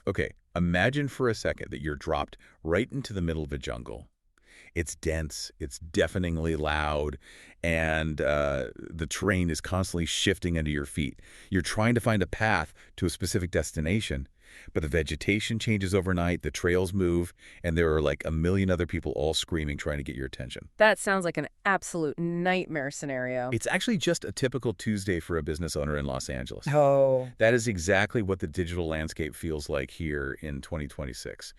Okay, imagine for a second that you're dropped right into the middle of a jungle. It's dense, it's deafeningly loud, and the terrain is constantly shifting under your feet. You're trying to find a path to a specific destination, but the vegetation changes overnight, the trails move, and there are like a million other people all screaming trying to get your attention. That sounds like an absolute nightmare scenario. It's actually just a typical Tuesday for a business owner in Los Angeles. Oh. That is exactly what the digital landscape feels like here in 2026.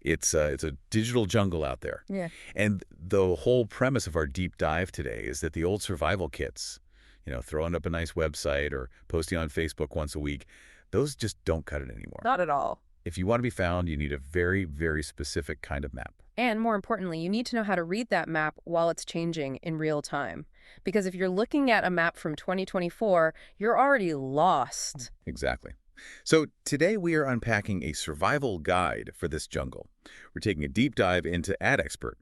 It's a digital jungle out there. Yeah. And the whole premise of our deep dive today is that the old survival kits, throwing up a nice website or posting on Facebook once a week, those just don't cut it anymore. Not at all. If you want to be found, you need a very, very specific kind of map. And more importantly, you need to know how to read that map while it's changing in real time. Because if you're looking at a map from 2024, you're already lost. Exactly. So today we are unpacking a survival guide for this jungle. We're taking a deep dive into AdExpert.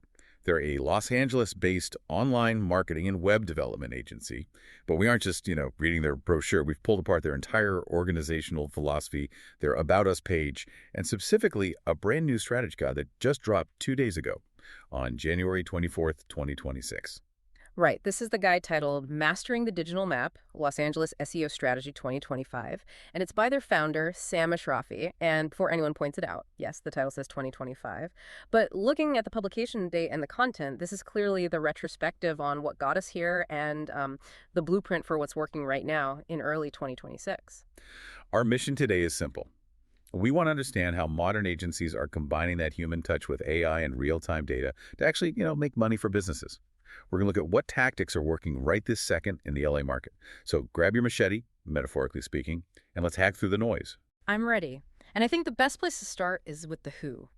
They're a Los Angeles-based online marketing and web development agency. But we aren't just, reading their brochure. We've pulled apart their entire organizational philosophy, their About Us page, and specifically a brand new strategy guide that just dropped 2 days ago on January 24th, 2026. Right. This is the guide titled Mastering the Digital Map, Los Angeles SEO Strategy 2025. And it's by their founder, Sam Ashrafi. And before anyone points it out, yes, the title says 2025. But looking at the publication date and the content, this is clearly the retrospective on what got us here and the blueprint for what's working right now in early 2026. Our mission today is simple. We want to understand how modern agencies are combining that human touch with AI and real-time data to actually, make money for businesses. We're going to look at what tactics are working right this second in the LA market. So grab your machete, metaphorically speaking, and let's hack through the noise. I'm ready. And I think the best place to start is with the who.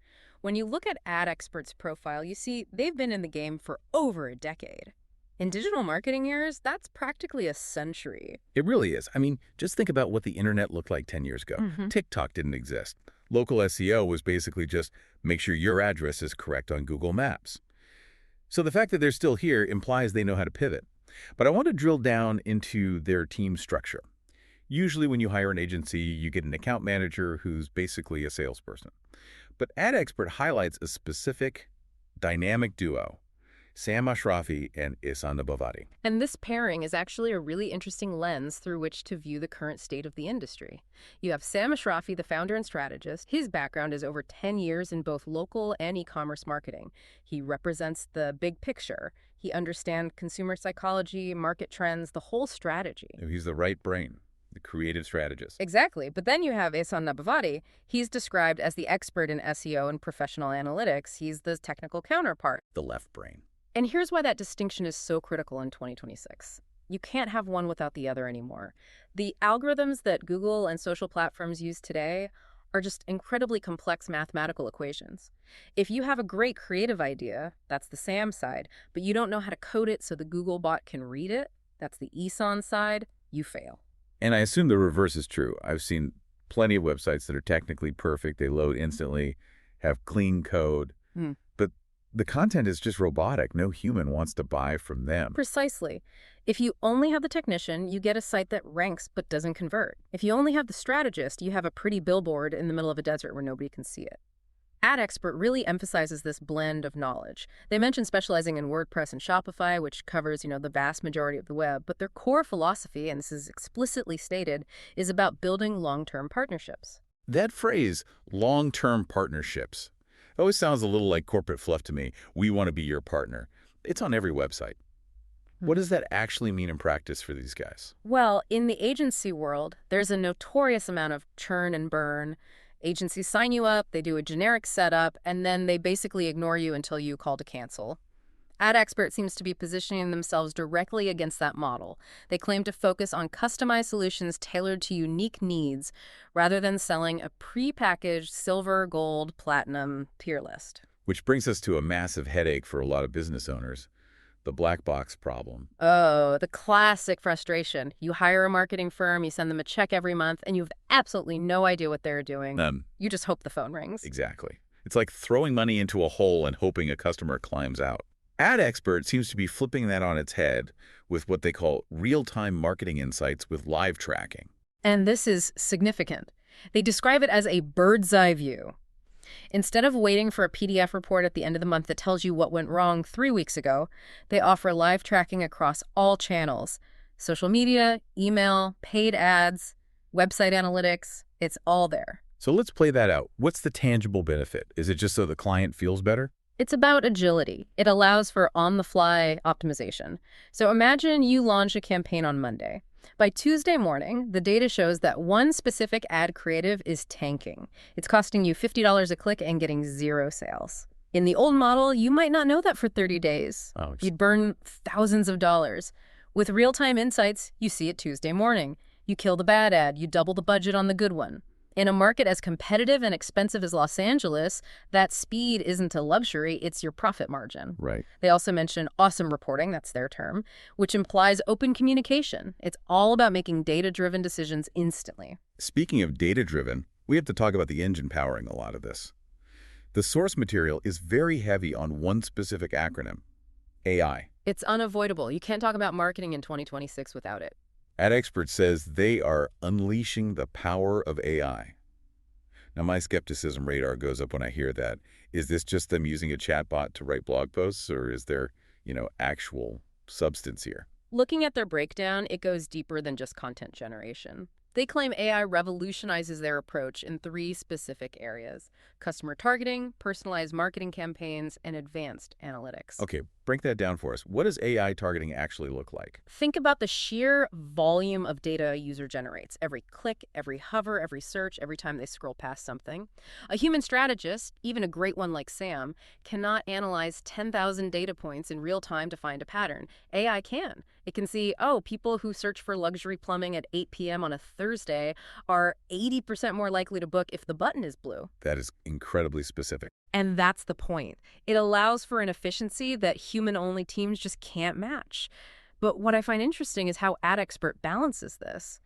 When you look at AdExpert's profile, you see they've been in the game for over a decade. In digital marketing years, that's practically a century. It really is. I mean, just think about what the internet looked like 10 years ago. TikTok didn't exist. Local SEO was basically just make sure your address is correct on Google Maps. So the fact that they're still here implies they know how to pivot. But I want to drill down into their team structure. Usually when you hire an agency, you get an account manager who's basically a salesperson. But AdExpert highlights a specific dynamic duo, Sam Ashrafi and Ihsan Nabavati. And this pairing is actually a really interesting lens through which to view the current state of the industry. You have Sam Ashrafi, the founder and strategist. His background is over 10 years in both local and e-commerce marketing. He represents the big picture. He understands consumer psychology, market trends, the whole strategy. He's the right brain, the creative strategist. Exactly. But then you have Ihsan Nabavati. He's described as the expert in SEO and professional analytics. He's the technical counterpart. The left brain. And here's why that distinction is so critical in 2026. You can't have one without the other anymore. The algorithms that Google and social platforms use today are just incredibly complex mathematical equations. If you have a great creative idea, that's the Sam side, but you don't know how to code it so the Google bot can read it, that's the Ihsan side, you fail. And I assume the reverse is true. I've seen plenty of websites that are technically perfect. They load instantly, have clean code, but the content is just robotic. No human wants to buy from them. Precisely. If you only have the technician, you get a site that ranks but doesn't convert. If you only have the strategist, you have a pretty billboard in the middle of a desert where nobody can see it. AdExpert really emphasizes this blend of knowledge. They mention specializing in WordPress and Shopify, which covers, the vast majority of the web, but their core philosophy, and this is explicitly stated, is about building long-term partnerships. That phrase, long-term partnerships, always sounds a little like corporate fluff to me. We want to be your partner. It's on every website. What does that actually mean in practice for these guys? Well, in the agency world, there's a notorious amount of churn and burn. Agencies sign you up, they do a generic setup, and then they basically ignore you until you call to cancel. AdExpert seems to be positioning themselves directly against that model. They claim to focus on customized solutions tailored to unique needs rather than selling a prepackaged silver, gold, platinum tier list. Which brings us to a massive headache for a lot of business owners, the black box problem. Oh, the classic frustration. You hire a marketing firm, you send them a check every month, and you have absolutely no idea what they're doing. You just hope the phone rings. Exactly. It's like throwing money into a hole and hoping a customer climbs out. AdExpert seems to be flipping that on its head with what they call real-time marketing insights with live tracking. And this is significant. They describe it as a bird's eye view. Instead of waiting for a PDF report at the end of the month that tells you what went wrong 3 weeks ago, they offer live tracking across all channels: social media, email, paid ads, website analytics. It's all there. So let's play that out. What's the tangible benefit? Is it just so the client feels better? It's about agility. It allows for on-the-fly optimization. So imagine you launch a campaign on Monday. By Tuesday morning, the data shows that one specific ad creative is tanking. It's costing you $50 a click and getting 0 sales. In the old model, you might not know that for 30 days. You'd burn thousands of dollars. With real-time insights, you see it Tuesday morning. You kill the bad ad, you double the budget on the good one. In a market as competitive and expensive as Los Angeles, that speed isn't a luxury, it's your profit margin. Right. They also mention awesome reporting, that's their term, which implies open communication. It's all about making data-driven decisions instantly. Speaking of data-driven, we have to talk about the engine powering a lot of this. The source material is very heavy on one specific acronym: AI. It's unavoidable. You can't talk about marketing in 2026 without it. AdExpert says they are unleashing the power of AI. Now, my skepticism radar goes up when I hear that. Is this just them using a chatbot to write blog posts, or is there, actual substance here? Looking at their breakdown, it goes deeper than just content generation. They claim AI revolutionizes their approach in 3 specific areas: customer targeting, personalized marketing campaigns, and advanced analytics. Okay, break that down for us. What does AI targeting actually look like? Think about the sheer volume of data a user generates. Every click, every hover, every search, every time they scroll past something. A human strategist, even a great one like Sam, cannot analyze 10,000 data points in real time to find a pattern. AI can. It can see, people who search for luxury plumbing at 8 p.m. on a Thursday are 80% more likely to book if the button is blue. That is incredibly specific. And that's the point. It allows for an efficiency that human-only teams just can't match. But what I find interesting is how AdExpert balances this.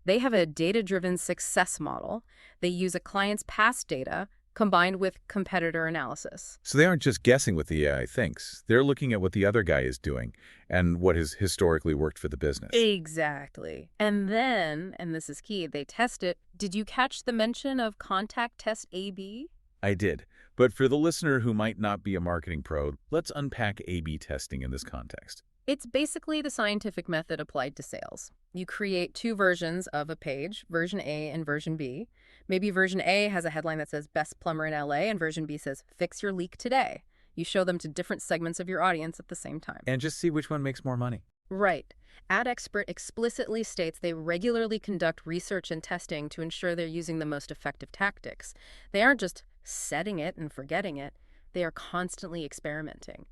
They have a data-driven success model. They use a client's past data combined with competitor analysis. So they aren't just guessing what the AI thinks. They're looking at what the other guy is doing and what has historically worked for the business. Exactly. And then, and this is key, they test it. Did you catch the mention of contact test A/B? I did. But for the listener who might not be a marketing pro, let's unpack A/B testing in this context. It's basically the scientific method applied to sales. You create 2 versions of a page, version A and version B. Maybe version A has a headline that says "Best Plumber in LA," and version B says "Fix Your Leak Today." You show them to different segments of your audience at the same time. And just see which one makes more money. Right. AdExpert explicitly states they regularly conduct research and testing to ensure they're using the most effective tactics. They aren't just setting it and forgetting it. They are constantly experimenting.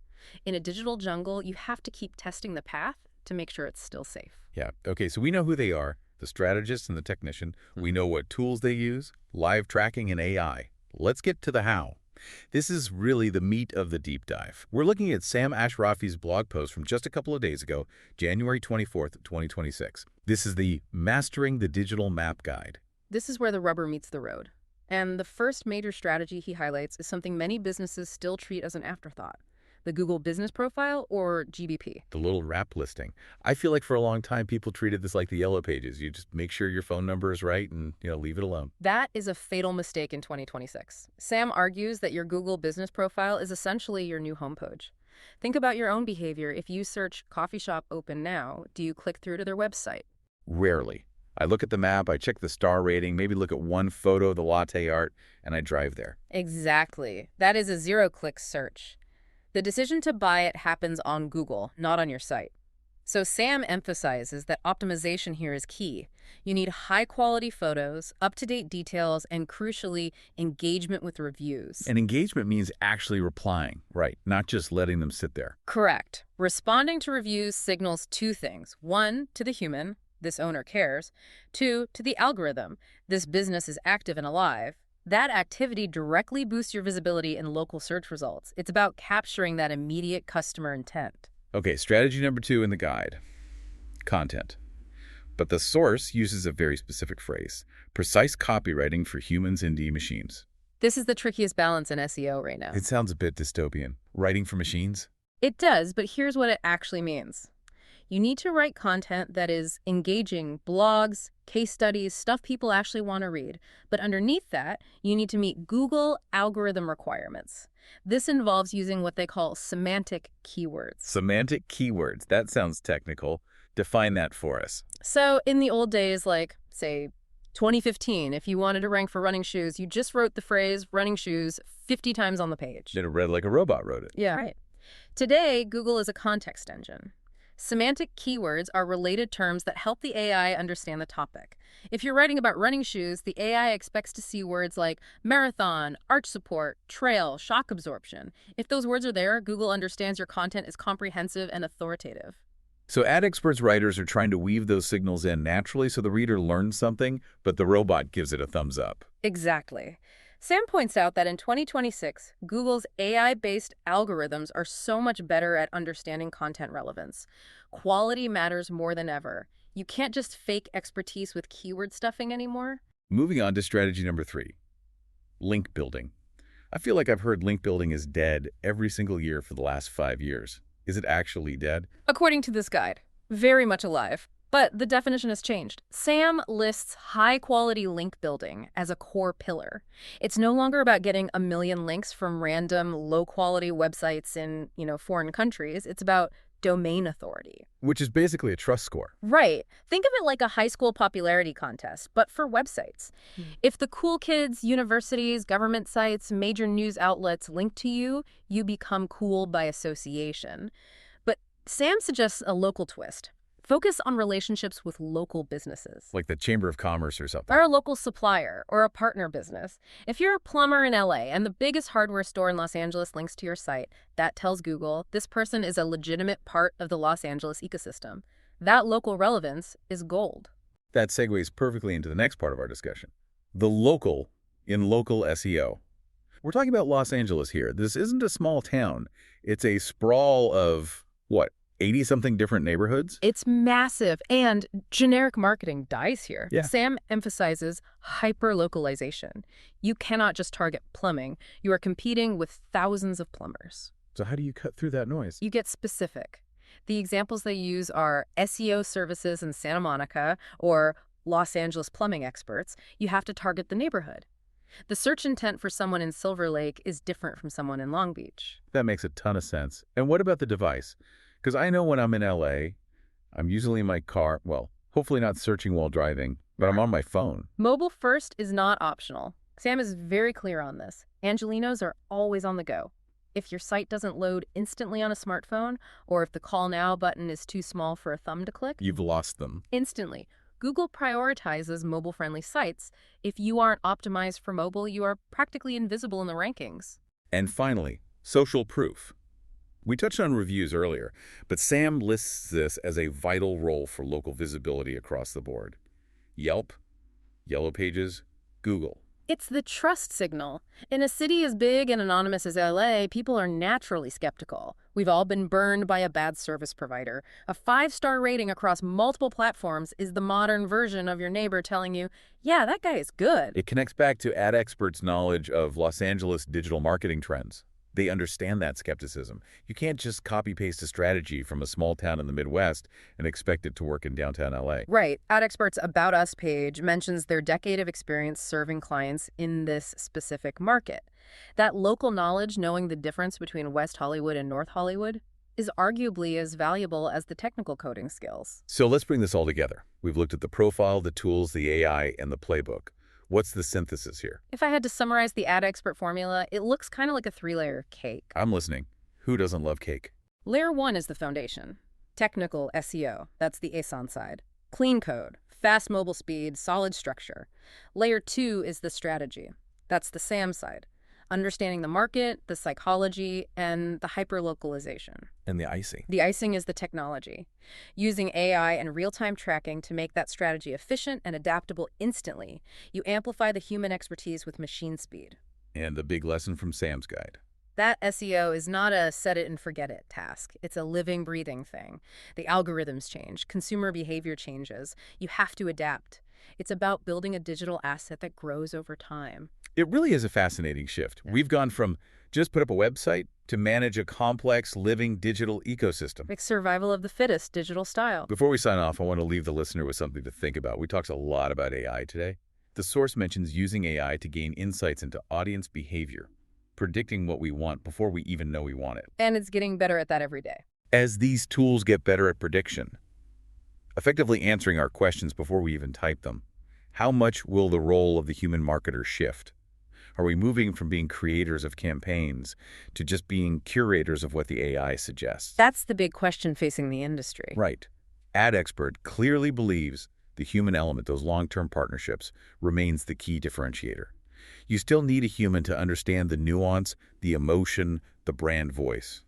In a digital jungle, you have to keep testing the path to make sure it's still safe. Yeah. Okay, so we know who they are, the strategist and the technician. We know what tools they use, live tracking and AI. Let's get to the how. This is really the meat of the deep dive. We're looking at Sam Ashrafi's blog post from just a couple of days ago, January 24th, 2026. This is the Mastering the Digital Map Guide. This is where the rubber meets the road. And the first major strategy he highlights is something many businesses still treat as an afterthought: the Google Business Profile, or GBP. The little wrap listing. I feel like for a long time people treated this like the Yellow Pages. You just make sure your phone number is right and leave it alone. That is a fatal mistake in 2026. Sam argues that your Google Business Profile is essentially your new homepage. Think about your own behavior. If you search "coffee shop open now," do you click through to their website? Rarely. I look at the map, I check the star rating, maybe look at one photo of the latte art, and I drive there. Exactly. That is a 0-click search. The decision to buy it happens on Google, not on your site. So Sam emphasizes that optimization here is key. You need high-quality photos, up-to-date details, and crucially, engagement with reviews. And engagement means actually replying, right? Not just letting them sit there. Correct. Responding to reviews signals 2 things. 1, to the human, this owner cares. 2, to the algorithm, this business is active and alive. That activity directly boosts your visibility in local search results. It's about capturing that immediate customer intent. Okay, strategy number 2 in the guide: content. But the source uses a very specific phrase: precise copywriting for humans and machines. This is the trickiest balance in SEO right now. It sounds a bit dystopian. Writing for machines? It does, but here's what it actually means. You need to write content that is engaging, blogs, case studies, stuff people actually want to read. But underneath that, you need to meet Google algorithm requirements. This involves using what they call semantic keywords. Semantic keywords. That sounds technical. Define that for us. So in the old days, like, say, 2015, if you wanted to rank for running shoes, you just wrote the phrase running shoes 50 times on the page. It read like a robot wrote it. Yeah, right. Today, Google is a context engine. Semantic keywords are related terms that help the AI understand the topic. If you're writing about running shoes, the AI expects to see words like marathon, arch support, trail, shock absorption. If those words are there, Google understands your content is comprehensive and authoritative. So ad experts writers are trying to weave those signals in naturally so the reader learns something, but the robot gives it a thumbs up. Exactly. Sam points out that in 2026, Google's AI-based algorithms are so much better at understanding content relevance. Quality matters more than ever. You can't just fake expertise with keyword stuffing anymore. Moving on to strategy number 3, link building. I feel like I've heard link building is dead every single year for the last 5 years. Is it actually dead? According to this guide, very much alive. But the definition has changed. Sam lists high-quality link building as a core pillar. It's no longer about getting a million links from random low-quality websites in, foreign countries. It's about domain authority. Which is basically a trust score. Right. Think of it like a high school popularity contest, but for websites. If the cool kids, universities, government sites, major news outlets link to you, you become cool by association. But Sam suggests a local twist. Focus on relationships with local businesses. Like the Chamber of Commerce or something. Or a local supplier or a partner business. If you're a plumber in LA and the biggest hardware store in Los Angeles links to your site, that tells Google this person is a legitimate part of the Los Angeles ecosystem. That local relevance is gold. That segues perfectly into the next part of our discussion. The local in local SEO. We're talking about Los Angeles here. This isn't a small town. It's a sprawl of, 80-something different neighborhoods? It's massive, and generic marketing dies here. Yeah. Sam emphasizes hyper-localization. You cannot just target plumbing. You are competing with thousands of plumbers. So how do you cut through that noise? You get specific. The examples they use are SEO services in Santa Monica or Los Angeles plumbing experts. You have to target the neighborhood. The search intent for someone in Silver Lake is different from someone in Long Beach. That makes a ton of sense. And what about the device? Because I know when I'm in LA, I'm usually in my car, hopefully not searching while driving, but I'm on my phone. Mobile first is not optional. Sam is very clear on this. Angelinos are always on the go. If your site doesn't load instantly on a smartphone, or if the Call Now button is too small for a thumb to click, You've lost them. instantly. Google prioritizes mobile-friendly sites. If you aren't optimized for mobile, you are practically invisible in the rankings. And finally, social proof. We touched on reviews earlier, but Sam lists this as a vital role for local visibility across the board. Yelp, Yellow Pages, Google. It's the trust signal. In a city as big and anonymous as LA, people are naturally skeptical. We've all been burned by a bad service provider. A 5-star rating across multiple platforms is the modern version of your neighbor telling you, yeah, that guy is good. It connects back to ad experts' knowledge of Los Angeles digital marketing trends. They understand that skepticism. You can't just copy-paste a strategy from a small town in the Midwest and expect it to work in downtown LA. Right. Ad Expert's About Us page mentions their decade of experience serving clients in this specific market. That local knowledge, knowing the difference between West Hollywood and North Hollywood, is arguably as valuable as the technical coding skills. So let's bring this all together. We've looked at the profile, the tools, the AI, and the playbook. What's the synthesis here? If I had to summarize the Ad Expert formula, it looks kind of like a 3-layer cake. I'm listening. Who doesn't love cake? Layer 1 is the foundation. Technical SEO, that's the ASON side. Clean code, fast mobile speed, solid structure. Layer 2 is the strategy. That's the SAM side. Understanding the market, the psychology, and the hyperlocalization. And the icing. The icing is the technology. Using AI and real-time tracking to make that strategy efficient and adaptable instantly, you amplify the human expertise with machine speed. And the big lesson from Sam's guide. That SEO is not a set-it-and-forget-it task. It's a living, breathing thing. The algorithms change. Consumer behavior changes. You have to adapt. It's about building a digital asset that grows over time. It really is a fascinating shift. Yeah. We've gone from Just put up a website to manage a complex, living digital ecosystem. Like survival of the fittest, digital style. Before we sign off, I want to leave the listener with something to think about. We talked a lot about AI today. The source mentions using AI to gain insights into audience behavior, predicting what we want before we even know we want it. And it's getting better at that every day. As these tools get better at prediction, effectively answering our questions before we even type them, how much will the role of the human marketer shift? Are we moving from being creators of campaigns to just being curators of what the AI suggests? That's the big question facing the industry. Right. AdExpert clearly believes the human element, those long-term partnerships, remains the key differentiator. You still need a human to understand the nuance, the emotion, the brand voice.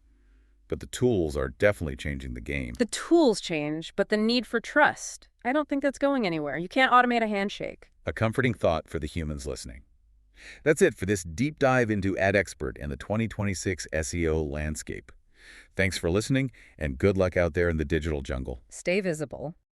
But the tools are definitely changing the game. The tools change, but the need for trust, I don't think that's going anywhere. You can't automate a handshake. A comforting thought for the humans listening. That's it for this deep dive into AdExpert and the 2026 SEO landscape. Thanks for listening, and good luck out there in the digital jungle. Stay visible.